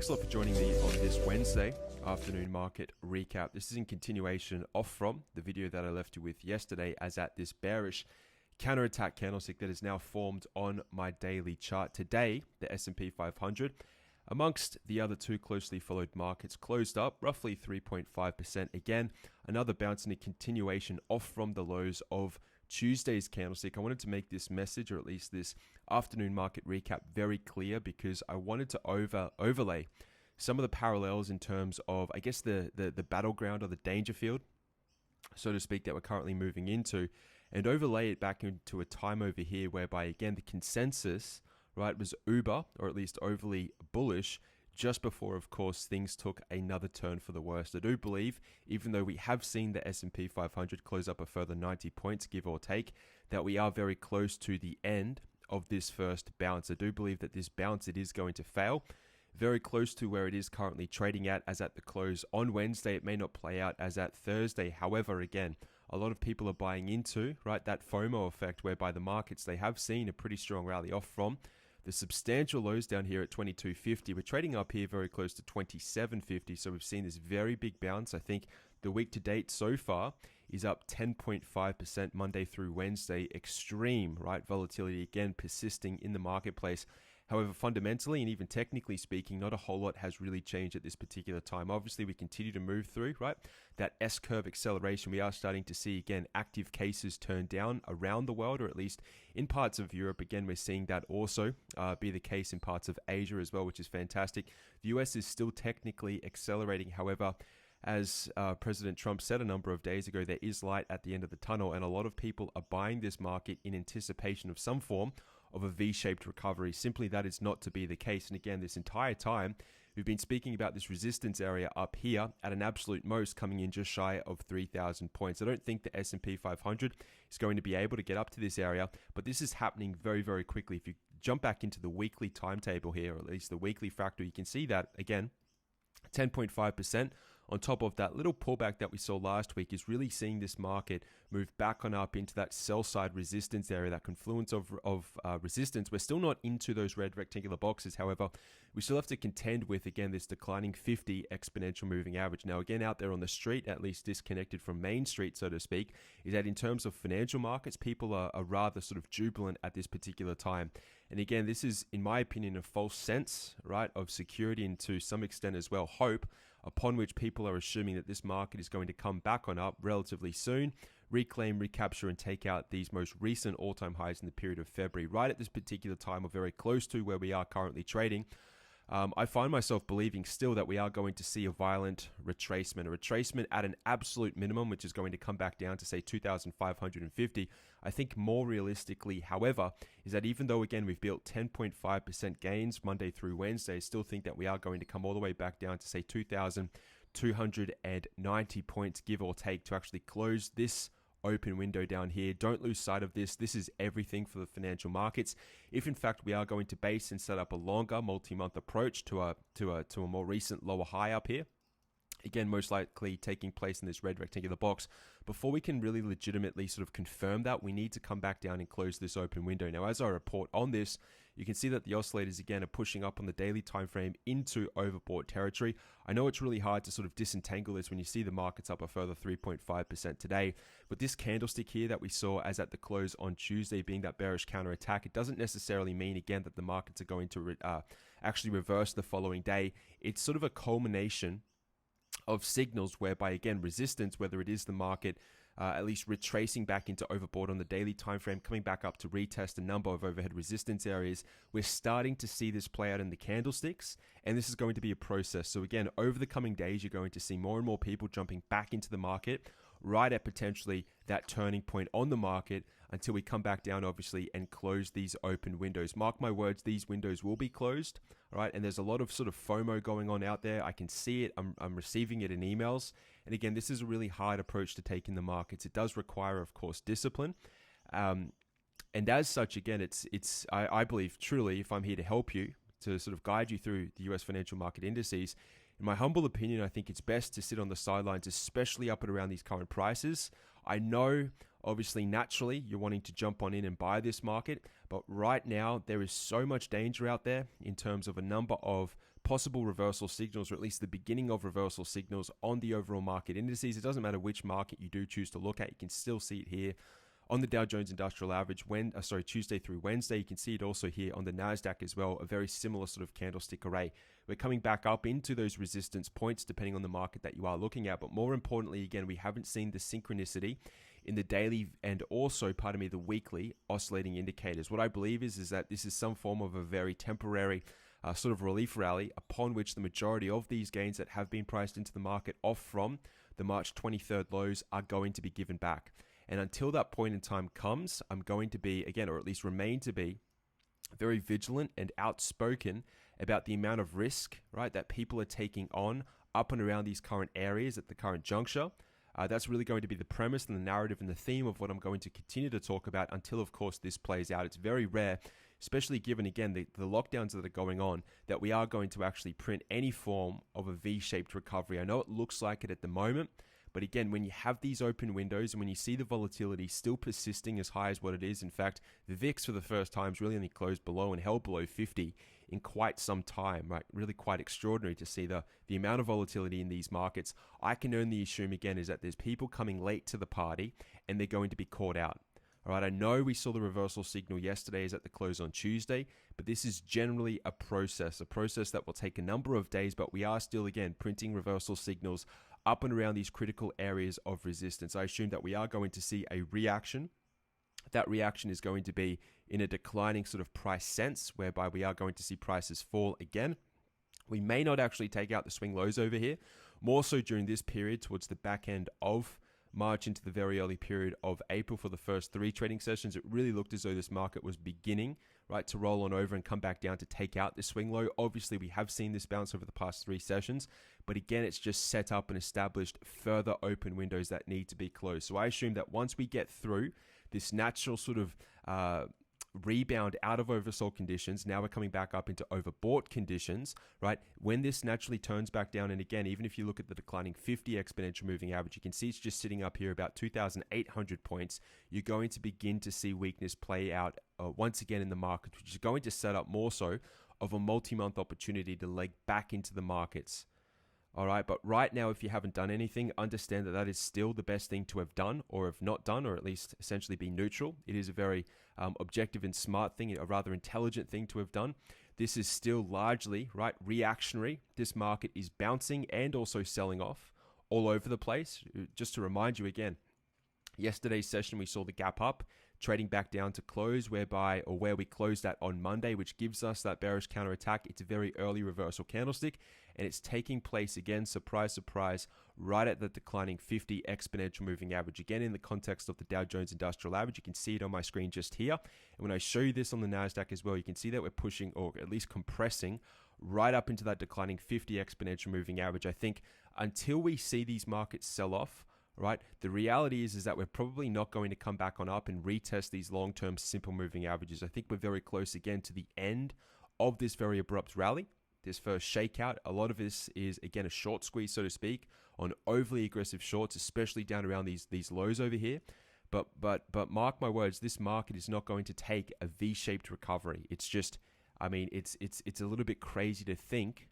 Thanks a lot for joining me on this Wednesday afternoon market recap. This is in continuation off from the video that I left you with yesterday, as at this bearish counterattack candlestick that is now formed on my daily chart. Today, the S&P 500, amongst the other two closely followed markets, closed up roughly 3.5%. Again, another bounce in a continuation off from the lows of Tuesday's candlestick. I wanted to make this message, or at least this afternoon market recap, very clear because I wanted to overlay some of the parallels in terms of, I guess, the battleground or the danger field, so to speak, that we're currently moving into, and overlay it back into a time over here whereby, again, the consensus, right, was uber, or at least overly bullish, just before, of course, things took another turn for the worst. I do believe, even though we have seen the S&P 500 close up a further 90 points, give or take, that we are very close to the end of this first bounce. I do believe that this bounce, it is going to fail. Very close to where it is currently trading at as at the close on Wednesday. It may not play out as at Thursday. However, again, a lot of people are buying into, right, that FOMO effect whereby the markets, they have seen a pretty strong rally off from the substantial lows down here at 2250. We're trading up here very close to 2750. So we've seen this very big bounce. I think the week to date so far is up 10.5% Monday through Wednesday. Extreme, right, volatility again persisting in the marketplace. However, fundamentally and even technically speaking, not a whole lot has really changed at this particular time. Obviously, we continue to move through, right, that S-curve acceleration. We are starting to see, again, active cases turn down around the world, or at least in parts of Europe. Again, we're seeing that also be the case in parts of Asia as well, which is fantastic. The US is still technically accelerating. However, as President Trump said a number of days ago, there is light at the end of the tunnel, and a lot of people are buying this market in anticipation of some form of a V-shaped recovery. Simply that is not to be the case. And again, this entire time, we've been speaking about this resistance area up here at an absolute most coming in just shy of 3,000 points. I don't think the S&P 500 is going to be able to get up to this area, but this is happening very, very quickly. If you jump back into the weekly timetable here, or at least the weekly fractal, you can see that, again, 10.5% on top of that little pullback that we saw last week is really seeing this market move back on up into that sell side resistance area, that confluence of resistance. We're still not into those red rectangular boxes. However, we still have to contend with, again, this declining 50 exponential moving average. Now, again, out there on the street, at least disconnected from Main Street, so to speak, is that in terms of financial markets, people are rather sort of jubilant at this particular time. And again, this is, in my opinion, a false sense, right, of security and to some extent as well hope, upon which people are assuming that this market is going to come back on up relatively soon, reclaim, recapture, and take out these most recent all-time highs in the period of February. Right at this particular time, or very close to where we are currently trading, I find myself believing still that we are going to see a violent retracement at an absolute minimum, which is going to come back down to, say, 2,550. I think more realistically, however, is that even though, again, we've built 10.5% gains Monday through Wednesday, I still think that we are going to come all the way back down to, say, 2,290 points, give or take, to actually close this open window down here. Don't lose sight of this. This is everything for the financial markets. If in fact we are going to base and set up a longer multi-month approach to a more recent lower high up here, again, most likely taking place in this red rectangular box, before we can really legitimately sort of confirm that, we need to come back down and close this open window. Now, as I report on this, you can see that the oscillators, again, are pushing up on the daily time frame into overbought territory. I know it's really hard to sort of disentangle this when you see the markets up a further 3.5% today, but this candlestick here that we saw as at the close on Tuesday being that bearish counterattack, it doesn't necessarily mean, again, that the markets are going to actually reverse the following day. It's sort of a culmination of signals whereby, again, resistance, whether it is the market at least retracing back into overbought on the daily time frame, coming back up to retest a number of overhead resistance areas. We're starting to see this play out in the candlesticks, and this is going to be a process. So again, over the coming days, you're going to see more and more people jumping back into the market right at potentially that turning point on the market until we come back down, obviously, and close these open windows. Mark my words, these windows will be closed, all right? And there's a lot of sort of FOMO going on out there. I can see it. I'm receiving it in emails. And again, this is a really hard approach to take in the markets. It does require, of course, discipline. And as such, again, I believe truly, if I'm here to help you, to sort of guide you through the US financial market indices, in my humble opinion, I think it's best to sit on the sidelines, especially up at around these current prices. I know Obviously, naturally, you're wanting to jump on in and buy this market. But right now, there is so much danger out there in terms of a number of possible reversal signals, or at least the beginning of reversal signals on the overall market indices. It doesn't matter which market you do choose to look at. You can still see it here on the Dow Jones Industrial Average, Tuesday through Wednesday. You can see it also here on the NASDAQ as well, a very similar sort of candlestick array. We're coming back up into those resistance points depending on the market that you are looking at. But more importantly, again, we haven't seen the synchronicity in the daily and also, the weekly oscillating indicators. What I believe is that this is some form of a very temporary sort of relief rally upon which the majority of these gains that have been priced into the market off from the March 23rd lows are going to be given back. And until that point in time comes, I'm going to be, again, or at least remain to be, very vigilant and outspoken about the amount of risk, right, that people are taking on up and around these current areas at the current juncture. That's really going to be the premise and the narrative and the theme of what I'm going to continue to talk about until, of course, this plays out. It's very rare, especially given, again, the lockdowns that are going on, that we are going to actually print any form of a V-shaped recovery. I know it looks like it at the moment, but again, when you have these open windows and when you see the volatility still persisting as high as what it is, in fact, the VIX for the first time has really only closed below and held below 50 in quite some time, right? Really quite extraordinary to see the amount of volatility in these markets. I can only assume, again, is that there's people coming late to the party and they're going to be caught out. All right, I know we saw the reversal signal yesterday is at the close on Tuesday, but this is generally a process that will take a number of days, but we are still, again, printing reversal signals up and around these critical areas of resistance. I assume that we are going to see a reaction. That reaction is going to be in a declining sort of price sense, whereby we are going to see prices fall again. We may not actually take out the swing lows over here, more so during this period towards the back end of March into the very early period of April for the first 3 trading sessions. It really looked as though this market was beginning, right, to roll on over and come back down to take out the swing low. Obviously, we have seen this bounce over the past 3 sessions, but again, it's just set up and established further open windows that need to be closed. So I assume that once we get through this natural sort of rebound out of oversold conditions, now we're coming back up into overbought conditions, right? When this naturally turns back down, and again, even if you look at the declining 50 exponential moving average, you can see it's just sitting up here about 2,800 points. You're going to begin to see weakness play out once again in the market, which is going to set up more so of a multi-month opportunity to leg back into the markets. All right, but right now, if you haven't done anything, understand that that is still the best thing to have done or have not done, or at least essentially be neutral. It is a very objective and smart thing, a rather intelligent thing to have done. This is still largely, right, reactionary. This market is bouncing and also selling off all over the place. Just to remind you again, yesterday's session, we saw the gap up, trading back down to close, where we closed at on Monday, which gives us that bearish counterattack. It's a very early reversal candlestick, and it's taking place again, surprise, surprise, right at the declining 50 exponential moving average. Again, in the context of the Dow Jones Industrial Average, you can see it on my screen just here. And when I show you this on the NASDAQ as well, you can see that we're pushing, or at least compressing, right up into that declining 50 exponential moving average. I think until we see these markets sell off, right, the reality is that we're probably not going to come back on up and retest these long-term simple moving averages. I think we're very close again to the end of this very abrupt rally, this first shakeout. A lot of this is, again, a short squeeze, so to speak, on overly aggressive shorts, especially down around these lows over here. But mark my words, this market is not going to take a V-shaped recovery. It's just, I mean, it's a little bit crazy to think,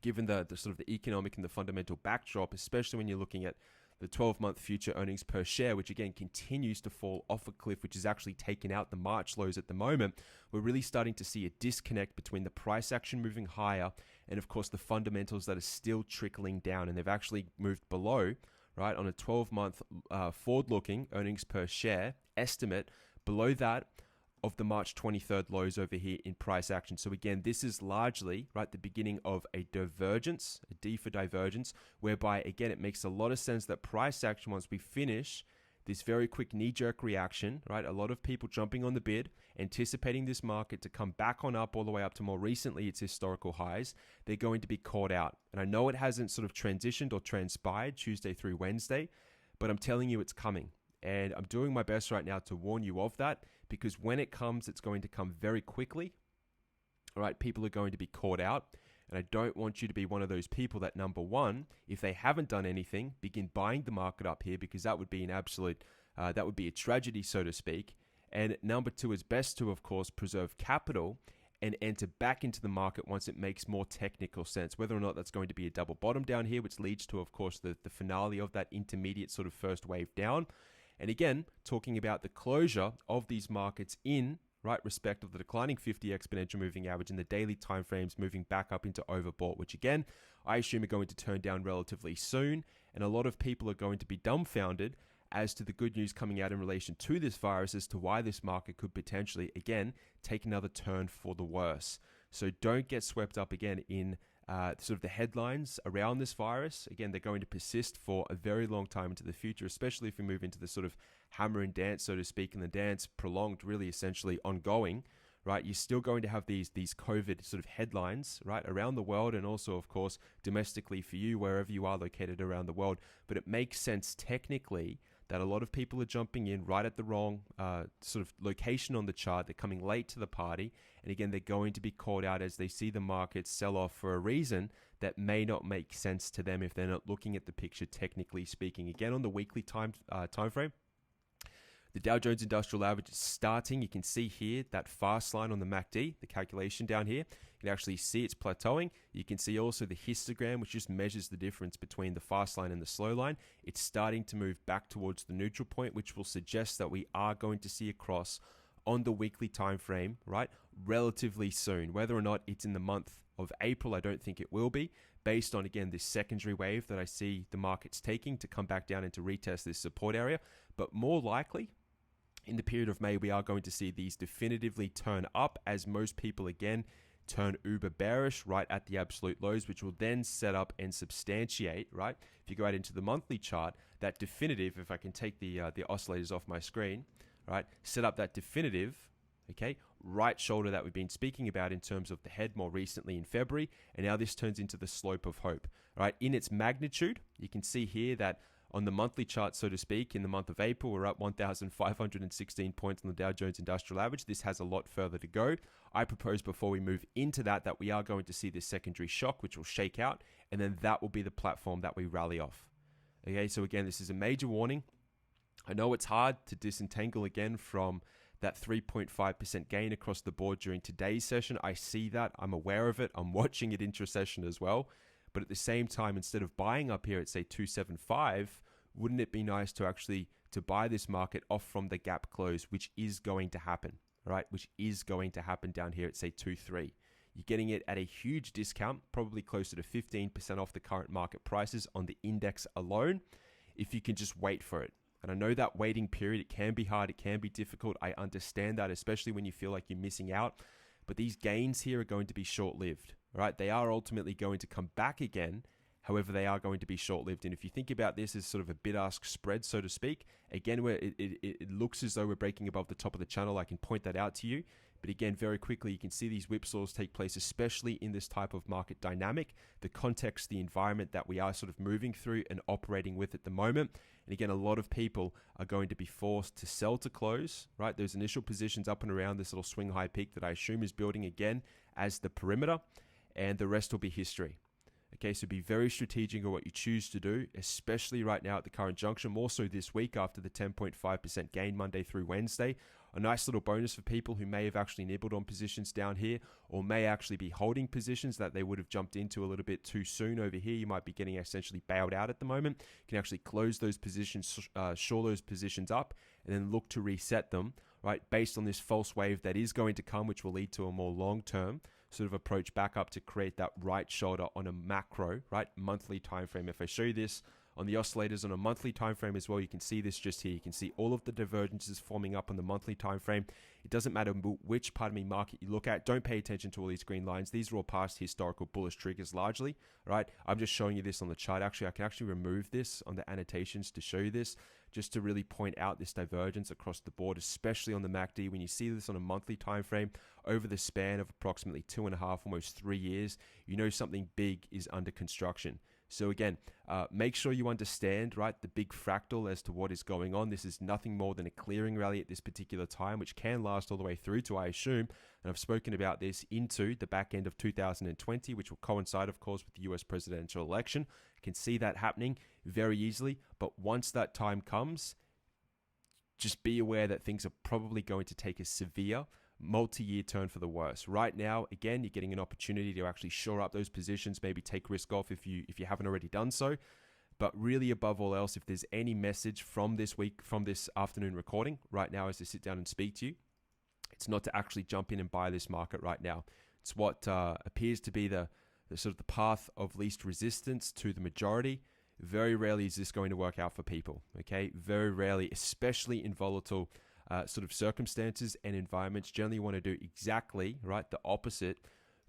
given the sort of the economic and the fundamental backdrop, especially when you're looking at the 12-month future earnings per share, which again continues to fall off a cliff, which is actually taken out the March lows at the moment. We're really starting to see a disconnect between the price action moving higher and, of course, the fundamentals that are still trickling down. And they've actually moved below, right, on a 12-month forward-looking earnings per share estimate, below that of the March 23rd lows over here in price action. So again, this is largely, right, the beginning of a divergence, a D for divergence, whereby, again, it makes a lot of sense that price action, once we finish this very quick knee-jerk reaction, right, a lot of people jumping on the bid, anticipating this market to come back on up all the way up to more recently its historical highs, they're going to be caught out. And I know it hasn't sort of transitioned or transpired Tuesday through Wednesday, but I'm telling you it's coming. And I'm doing my best right now to warn you of that, because when it comes, it's going to come very quickly. All right, people are going to be caught out. And I don't want you to be one of those people that, number one, if they haven't done anything, begin buying the market up here, because that would be an absolute That would be a tragedy, so to speak. And number two, it's best to, of course, preserve capital and enter back into the market once it makes more technical sense, whether or not that's going to be a double bottom down here, which leads to, of course, the finale of that intermediate sort of first wave down. And again, talking about the closure of these markets in respect of the declining 50 exponential moving average and the daily timeframes moving back up into overbought, which again, I assume are going to turn down relatively soon. And a lot of people are going to be dumbfounded as to the good news coming out in relation to this virus as to why this market could potentially, again, take another turn for the worse. So don't get swept up again in sort of the headlines around this virus. Again, they're going to persist for a very long time into the future, especially if we move into the sort of hammer and dance, so to speak, and the dance prolonged, really essentially ongoing, right? You're still going to have these COVID sort of headlines, right, around the world, and also, of course, domestically for you, wherever you are located around the world. But it makes sense technically that a lot of people are jumping in right at the wrong sort of location on the chart. They're coming late to the party. And again, they're going to be called out as they see the market sell off for a reason that may not make sense to them if they're not looking at the picture technically speaking. Again, on the weekly time frame, the Dow Jones Industrial Average is starting. You can see here that fast line on the MACD, the calculation down here. You can actually see it's plateauing. You can see also the histogram, which just measures the difference between the fast line and the slow line. It's starting to move back towards the neutral point, which will suggest that we are going to see a cross on the weekly time frame, right, relatively soon. Whether or not it's in the month of April, I don't think it will be, based on, again, this secondary wave that I see the markets taking to come back down and to retest this support area. But more likely, in the period of May, we are going to see these definitively turn up as most people, again, turn uber bearish right at the absolute lows, which will then set up and substantiate, right? If you go out into the monthly chart, that definitive, if I can take the oscillators off my screen, right, set up that definitive, okay, right shoulder that we've been speaking about in terms of the head more recently in February. And now this turns into the slope of hope, right? In its magnitude, you can see here that on the monthly chart, so to speak, in the month of April, we're up 1,516 points on the Dow Jones Industrial Average. This has a lot further to go. I propose before we move into that we are going to see this secondary shock, which will shake out, and then that will be the platform that we rally off. Okay, so again, this is a major warning. I know it's hard to disentangle again from that 3.5% gain across the board during today's session. I see that. I'm aware of it. I'm watching it intra-session as well. But at the same time, instead of buying up here at, say, 275, wouldn't it be nice to actually to buy this market off from the gap close, which is going to happen, right? Which is going to happen down here at, say, 2.3. You're getting it at a huge discount, probably closer to 15% off the current market prices on the index alone, if you can just wait for it. And I know that waiting period, it can be hard, it can be difficult. I understand that, especially when you feel like you're missing out. But these gains here are going to be short-lived, right? They are ultimately going to come back again. However, they are going to be short-lived. And if you think about this as sort of a bid-ask spread, so to speak, again, where it looks as though we're breaking above the top of the channel, I can point that out to you. But again, very quickly, you can see these whipsaws take place, especially in this type of market dynamic, the context, the environment that we are sort of moving through and operating with at the moment. And again, a lot of people are going to be forced to sell to close, right? Those initial positions up and around this little swing high peak that I assume is building again as the perimeter, and the rest will be history. Okay, so be very strategic on what you choose to do, especially right now at the current junction, more so this week after the 10.5% gain Monday through Wednesday. A nice little bonus for people who may have actually nibbled on positions down here, or may actually be holding positions that they would have jumped into a little bit too soon over here. You might be getting essentially bailed out at the moment. You can actually close those positions, shore those positions up, and then look to reset them, right, based on this false wave that is going to come, which will lead to a more long-term sort of approach back up to create that right shoulder on a macro, right, monthly time frame. If I show you this on the oscillators on a monthly time frame as well, you can see this just here. You can see all of the divergences forming up on the monthly time frame. It doesn't matter which, market you look at. Don't pay attention to all these green lines. These are all past historical bullish triggers largely, right? I'm just showing you this on the chart. Actually, I can actually remove this on the annotations to show you this, just to really point out this divergence across the board, especially on the MACD. When you see this on a monthly time frame over the span of approximately 2.5, almost 3 years, you know something big is under construction. So again, make sure you understand, right, the big fractal as to what is going on. This is nothing more than a clearing rally at this particular time, which can last all the way through to, I assume, and I've spoken about this, into the back end of 2020, which will coincide, of course, with the US presidential election. You can see that happening very easily. But once that time comes, just be aware that things are probably going to take a severe multi-year turn for the worse. Right now, again, you're getting an opportunity to actually shore up those positions, maybe take risk off if you haven't already done so. But really, above all else, if there's any message from this week, from this afternoon recording right now as I sit down and speak to you, it's not to actually jump in and buy this market right now. It's what appears to be the sort of the path of least resistance to the majority. Very rarely is this going to work out for people, okay? Very rarely, especially in volatile sort of circumstances and environments. Generally, you want to do exactly, right, the opposite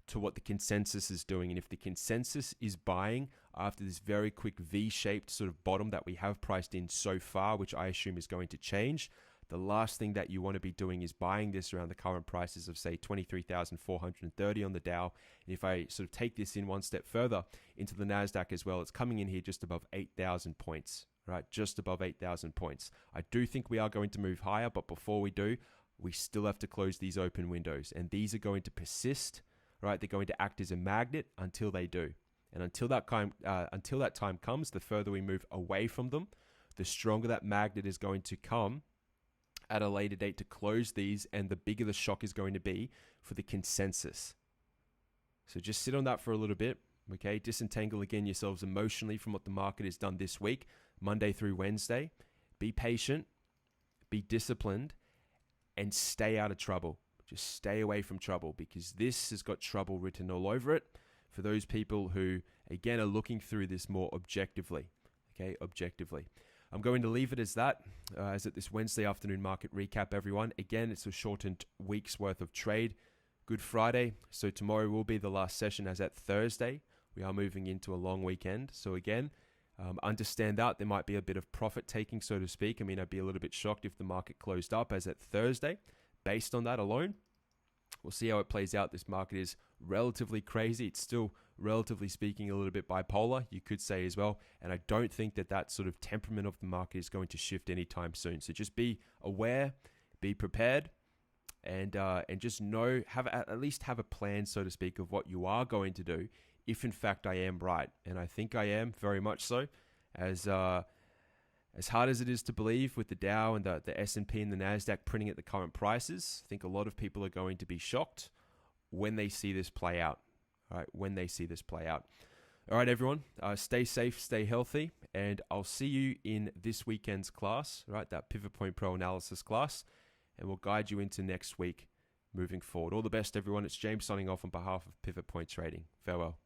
to what the consensus is doing. And if the consensus is buying after this very quick V-shaped sort of bottom that we have priced in so far, which I assume is going to change, the last thing that you want to be doing is buying this around the current prices of, say, 23,430 on the Dow. And if I sort of take this in one step further into the NASDAQ as well, it's coming in here just above 8,000 points, right? Just above 8,000 points. I do think we are going to move higher, but before we do, we still have to close these open windows. And these are going to persist, right? They're going to act as a magnet until they do. And until that time comes, the further we move away from them, the stronger that magnet is going to come at a later date to close these, and the bigger the shock is going to be for the consensus. So just sit on that for a little bit, okay? Disentangle again yourselves emotionally from what the market has done this week, Monday through Wednesday. Be patient, be disciplined, and stay out of trouble. Just stay away from trouble, because this has got trouble written all over it for those people who, again, are looking through this more objectively, okay? Objectively. I'm going to leave it as that, as at this Wednesday afternoon market recap, everyone. Again, it's a shortened week's worth of trade. Good Friday. So tomorrow will be the last session, as at Thursday. We are moving into a long weekend. So again, understand that there might be a bit of profit taking, so to speak. I mean, I'd be a little bit shocked if the market closed up as at Thursday. Based on that alone, we'll see how it plays out. This market is relatively crazy. It's still, relatively speaking, a little bit bipolar, you could say as well. And I don't think that sort of temperament of the market is going to shift anytime soon. So just be aware, be prepared, and just know, at least have a plan, so to speak, of what you are going to do if in fact I am right. And I think I am, very much so. As hard as it is to believe with the Dow and the S&P and the NASDAQ printing at the current prices, I think a lot of people are going to be shocked when they see this play out. All right, when they see this play out. All right, everyone, stay safe, stay healthy, and I'll see you in this weekend's class, right, that Pivot Point Pro analysis class, and we'll guide you into next week moving forward. All the best, everyone. It's James signing off on behalf of Pivot Point Trading. Farewell.